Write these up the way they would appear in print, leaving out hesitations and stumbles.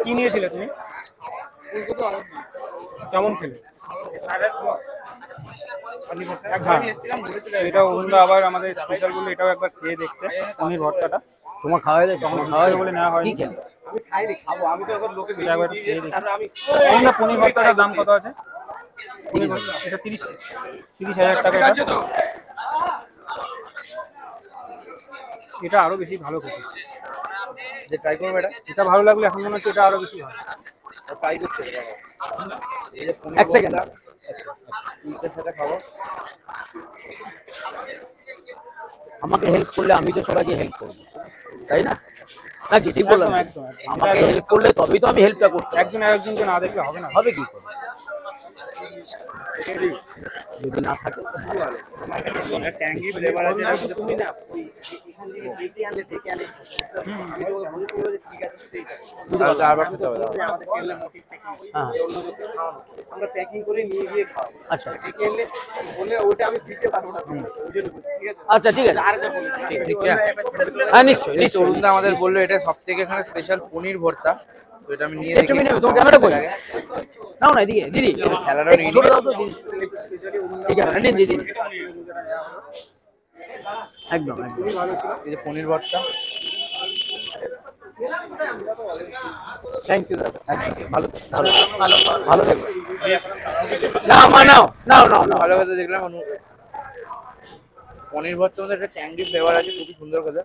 কি নিয়েছিলে তুমি? কেমন খেলে? হ্যাঁ, এটা অরুণদা আবার আমাদের স্পেশাল বলে এটাও একবার খেয়ে দেখতে পনির ভর্তাটা। তোমার খাওয়া হয়ে গেছে? তখন খাওয়া বলে নেওয়া হয়নি। এটা একবার খেয়ে দেখি। অরুণদা পনির ভর্তাটার দাম কত আছে? পনির ভর্তা এটা 30,000 টাকা। এটা আরো বেশি ভালো খেতে। যে ট্রাই করবে এটা? এটা ভালো লাগলো, এখন মনে হচ্ছে এটা আরো বেশি ভালো। ট্রাই করছে এক সেকেন্ড সেটা খাবো। আমাকে হেল্প করলে আমি তো সবাইকে হেল্প করবো, তাই না? না কি ঠিক বললাম? আমাকে হেল্প করলে তবেই তো আমি হেল্পটা করছি। একজন আরেকজনকে না দেখলে হবে না। হবে কি করে? যদি না থাকে ট্যাঙ্গি ফ্লেভার আছে তুমি না ওই এখান থেকে ডেকে আনলে ডেকে আনে আমি ওকে বুঝে বলবো যে ঠিক আছে সেটাই আবার খেতে হবে। আমাদের চ্যানেলের মোটিভটা কি অন্য লোককে খাওয়ানো, আমরা প্যাকিং করে নিয়ে গিয়ে খাওয়াবো। আচ্ছা ডেকে আনলে বলে ওটা আমি দিতে পারবো না, ওই জন্য বলছি, ঠিক আছে? আচ্ছা ঠিক আছে। আরেকটা বলি, হ্যাঁ নিশ্চয়ই নিশ্চয়ই। অরুণদা আমাদের বললো এটা সব থেকে এখানে স্পেশাল পনির ভর্তা, তো এটা আমি নিয়ে একটু দেখি। মিনিট তোমার ক্যামেরা কই? নাও না এদিকে দিদি, স্যালাডও নিয়ে ছোট দাও তো দিদি। ঠিক আছে নিন দিদি, একদম একদম। এই যে পনির ভর্তা। থ্যাংক ইউ দাদা, ভালো ভালো ভালো ভালো থেকো। নাও মা নাও নাও নাও নাও। ভালো খেতে দেখলাম। পনির ভর্তার মধ্যে একটা ট্যাঙ্গি ফ্লেভার আছে, খুবই সুন্দর খেতে।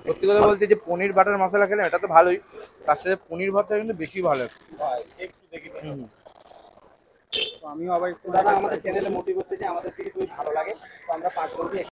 সত্যি কথা বলতে যে পনির বাটার মশলা খেলে এটা তো ভালোই, তার সাথে পনির ভর্তা কিন্তু বেশি ভালো। আমিও আবার একটু দাদা আমাদের চ্যানেলে মোটিভ হচ্ছে যে আমাদের থেকে খুবই ভালো লাগে, তো আমরা 5 জনকে